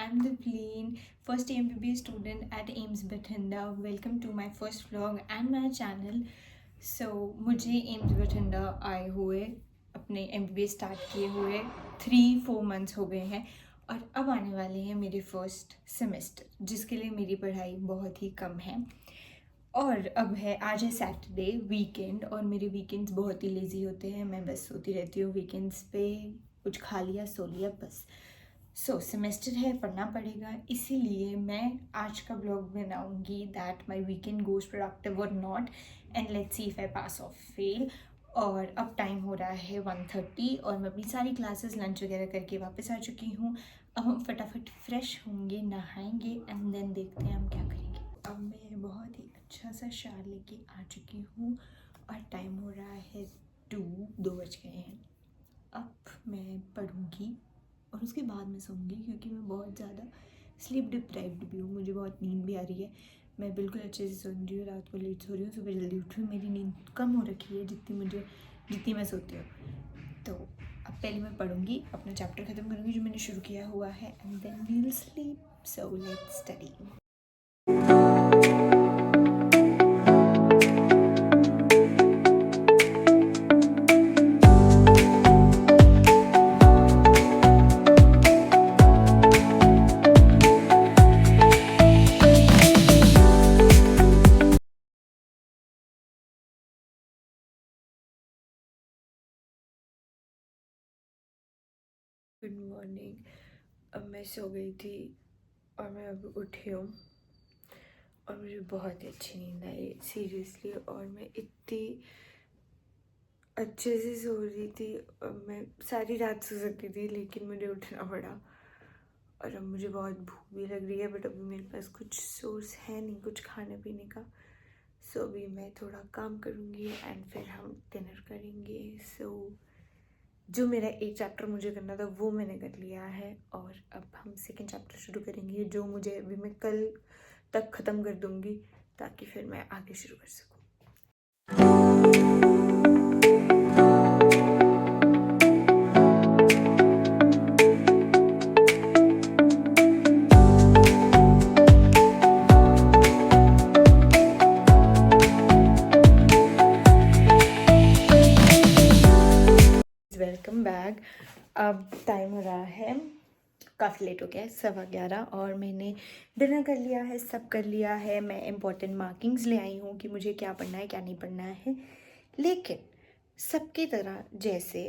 I'm Devleen, first year MBBS student at AIMS Bathinda. Welcome to my first vlog and my channel. So मुझे AIMS Bathinda आए हुए अपने MBBS start किए हुए 3-4 months हो गए हैं और अब आने वाले हैं मेरे फर्स्ट सेमेस्टर जिसके लिए मेरी पढ़ाई बहुत ही कम है। और अब है आज है सैटरडे वीकेंड और मेरे वीकेंड्स बहुत ही लेज़ी होते हैं। मैं बस सोती रहती हूँ वीकेंड्स पे, कुछ खा लिया सो लिया बस। सेमेस्टर है, पढ़ना पड़ेगा, इसीलिए मैं आज का ब्लॉग बनाऊंगी that my weekend goes productive और not and let's see if I pass और फेल। और अब टाइम हो रहा है 1:30 और मैं अपनी सारी क्लासेस लंच वगैरह करके वापस आ चुकी हूँ। अब हम फटाफट फ्रेश होंगे, नहाएंगे एंड देन देखते हैं हम क्या करेंगे। अब मैं बहुत ही अच्छा सा शार लेके आ चुकी हूँ और टाइम हो रहा है 2 बज गए हैं। अब मैं पढ़ूँगी और उसके बाद मैं सोऊंगी क्योंकि मैं बहुत ज़्यादा स्लीप डिप्राइव्ड भी हूँ, मुझे बहुत नींद भी आ रही है। मैं बिल्कुल अच्छे से सो रही हूँ, रात को लेट सो रही हूँ, सुबह जल्दी उठ रही हूँ। मेरी नींद कम हो रखी है जितनी मैं सोती हूँ। तो अब पहले मैं पढ़ूँगी, अपना चैप्टर ख़त्म करूँगी जो मैंने शुरू किया हुआ है and then we will sleep. So let's study. Good morning. अब मैं सो गई थी और मैं अब उठी हूँ और मुझे बहुत ही अच्छी नींद आई सीरियसली। और मैं इतनी अच्छे से सो रही थी और मैं सारी रात सो सकती थी लेकिन मुझे उठना पड़ा। और अब मुझे बहुत भूख भी लग रही है बट अभी मेरे पास कुछ सोर्स है नहीं कुछ खाने पीने का। अभी मैं थोड़ा काम करूँगी एंड फिर हम डिनर करेंगे। जो मेरा एक चैप्टर मुझे करना था वो मैंने कर लिया है और अब हम सेकंड चैप्टर शुरू करेंगे जो मुझे अभी मैं कल तक ख़त्म कर दूँगी ताकि फिर मैं आगे शुरू कर सकूँ। Welcome back. अब टाइम हो रहा है, काफ़ी लेट हो गया है, 11:15 और मैंने डिनर कर लिया है, सब कर लिया है। मैं इम्पॉर्टेंट मार्किंग्स ले आई हूँ कि मुझे क्या पढ़ना है क्या नहीं पढ़ना है। लेकिन सबकी तरह जैसे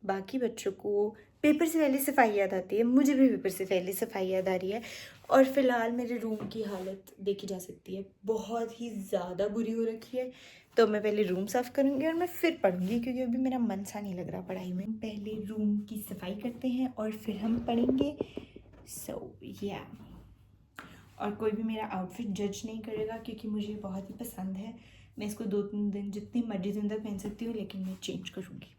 बाकी बच्चों को पेपर से पहले सफाई याद आती है, मुझे भी पेपर से पहले सफाई याद आ रही है। और फ़िलहाल मेरे रूम की हालत देखी जा सकती है, बहुत ही ज़्यादा बुरी हो रखी है। तो मैं पहले रूम साफ़ करूँगी और मैं फिर पढ़ूँगी क्योंकि अभी मेरा मन सा नहीं लग रहा पढ़ाई में। पहले रूम की सफाई करते हैं और फिर हम पढ़ेंगे। या और कोई भी मेरा आउटफिट जज नहीं करेगा क्योंकि मुझे बहुत ही पसंद है। मैं इसको 2-3 दिन जितनी मर्जी दिन तक पहन सकती हूँ लेकिन मैं चेंज करूँगी।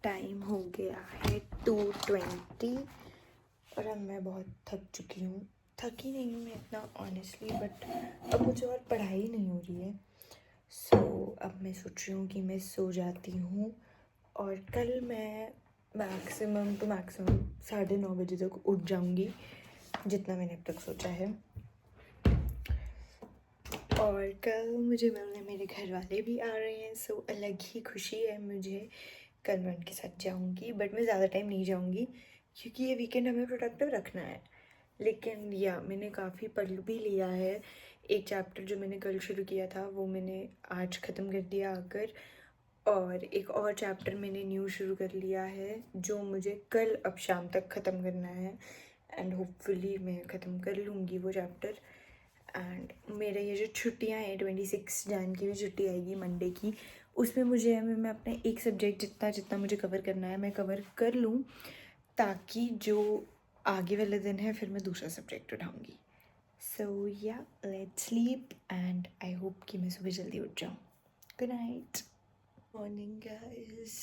टाइम हो गया है 2:20 और अब मैं बहुत थक चुकी हूँ। थकी नहीं हूँ मैं इतना ऑनेस्टली बट अब मुझे और पढ़ाई नहीं हो रही है। अब मैं सोच रही हूँ कि मैं सो जाती हूँ और कल मैं मैक्सिमम 9:30 बजे तक उठ जाऊँगी जितना मैंने अब तक सोचा है। और कल मुझे मिलने मेरे घर वाले भी आ रहे हैं, अलग ही खुशी है मुझे। कल मैं उनके साथ जाऊंगी बट मैं ज़्यादा टाइम नहीं जाऊंगी क्योंकि ये वीकेंड हमें प्रोडक्टिव रखना है। लेकिन मैंने काफ़ी पढ़ भी लिया है। एक चैप्टर जो मैंने कल शुरू किया था वो मैंने आज ख़त्म कर दिया आकर। और एक और चैप्टर मैंने न्यू शुरू कर लिया है जो मुझे कल अब शाम तक ख़त्म करना है एंड होपफुली मैं ख़त्म कर लूँगी वो चैप्टर। एंड मेरे ये जो छुट्टियाँ हैं 26 जैन की भी छुट्टी आएगी मंडे की, उसमें मुझे है मैं अपने एक सब्जेक्ट जितना जितना मुझे कवर करना है मैं कवर कर लूँ, ताकि जो आगे वाले दिन है फिर मैं दूसरा सब्जेक्ट उठाऊँगी। सो या let's sleep and I hope कि मैं सुबह जल्दी उठ जाऊँ। Good night. Morning guys,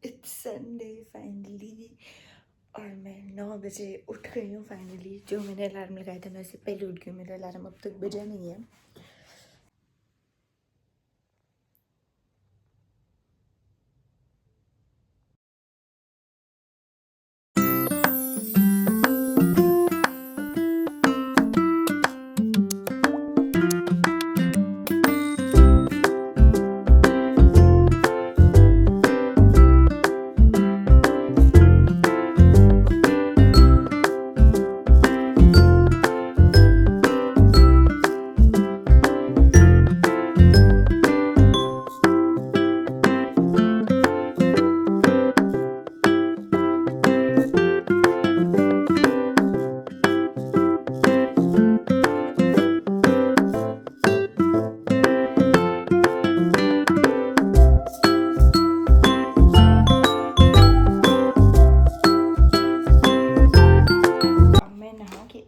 it's Sunday finally और मैं 9 बजे उठ गई हूँ फाइनली। जो मैंने अलार्म लगाया था मैं उससे पहले उठ गई हूँ, मेरा अलार्म अब तक बजा नहीं है।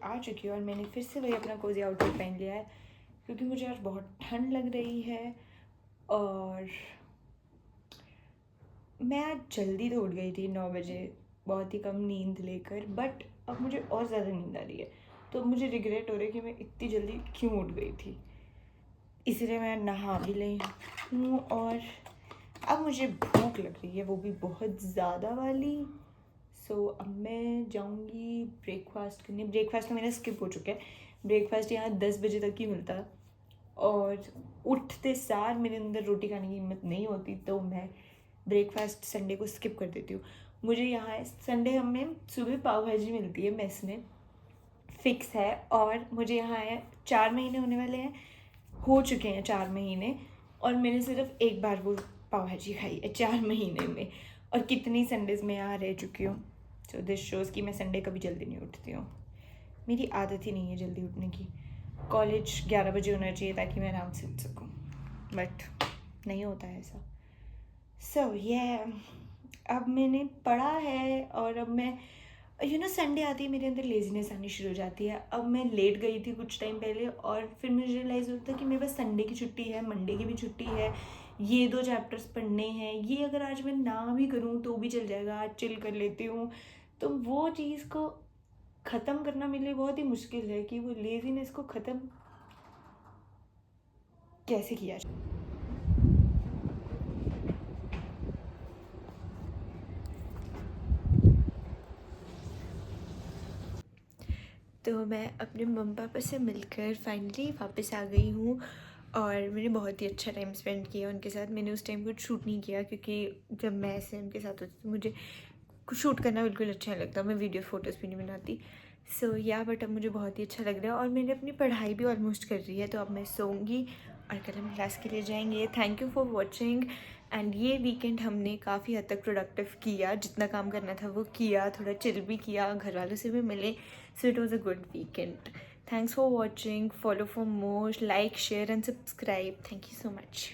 आ चुकी हूँ और मैंने फिर से वही अपना कोजी आउटफिट पहन लिया है क्योंकि मुझे आज बहुत ठंड लग रही है। और मैं आज जल्दी तो उठ गई थी 9 बजे, बहुत ही कम नींद लेकर, बट अब मुझे और ज़्यादा नींद आ रही है। तो मुझे रिग्रेट हो रहा है कि मैं इतनी जल्दी क्यों उठ गई थी। इसलिए मैं नहा भी ली हूँ और अब मुझे भूख लग रही है, वो भी बहुत ज़्यादा वाली। सो अब मैं जाऊँगी ब्रेकफास्ट करने। ब्रेकफास्ट तो मेरा स्किप हो चुका है, ब्रेकफास्ट यहाँ 10 बजे तक ही मिलता है और उठते सार मेरे अंदर रोटी खाने की हिम्मत नहीं होती, तो मैं ब्रेकफास्ट संडे को स्किप कर देती हूँ। मुझे यहाँ संडे हमें सुबह पाव भाजी मिलती है मेस में, फिक्स है। और मुझे यहाँ है 4 महीने होने वाले हैं, हो चुके हैं 4 महीने, और मैंने सिर्फ एक बार वो पाव भाजी खाई है 4 महीने में। और कितनी संडेज़ में यहाँ रह चुकी हूँ। सो दिस शोज़ कि मैं संडे कभी जल्दी नहीं उठती हूँ। मेरी आदत ही नहीं है जल्दी उठने की। कॉलेज 11 बजे होना चाहिए ताकि मैं आराम से उठ सकूँ, बट नहीं होता है ऐसा। सो ये अब मैंने पढ़ा है और अब मैं संडे आती है मेरे अंदर लेज़ीनेस आनी शुरू हो जाती है। अब मैं लेट गई थी कुछ टाइम पहले और फिर मुझे रियलाइज़ होता है कि मेरे पास संडे की छुट्टी है, मंडे की भी छुट्टी है, ये 2 चैप्टर्स पढ़ने हैं, ये अगर आज मैं ना भी करूँ तो भी चल जाएगा, आज चिल कर लेती हूँ। तो वो चीज़ को ख़त्म करना मेरे लिए बहुत ही मुश्किल है कि वो लेज़ीनेस को ख़त्म कैसे किया जाए। तो मैं अपने मम्मी पापा से मिलकर फाइनली वापस आ गई हूँ और मैंने बहुत ही अच्छा टाइम स्पेंड किया उनके साथ। मैंने उस टाइम कुछ शूट नहीं किया क्योंकि जब मैं ऐसे उनके साथ होती तो मुझे कुछ शूट करना बिल्कुल अच्छा नहीं लगता, मैं वीडियो फ़ोटोज़ भी नहीं बनाती। सो या बट अब मुझे बहुत ही अच्छा लग रहा है और मैंने अपनी पढ़ाई भी ऑलमोस्ट कर रही है, तो अब मैं सोऊंगी और कल हम क्लास के लिए जाएंगे। Thank you for watching. And ये वीकेंड हमने काफ़ी हद तक प्रोडक्टिव किया, जितना काम करना था वो किया, थोड़ा चिल भी किया, घर वालों से भी मिले। So it was a good weekend. Thanks for watching. Follow for more. Like, share and subscribe. Thank you so much.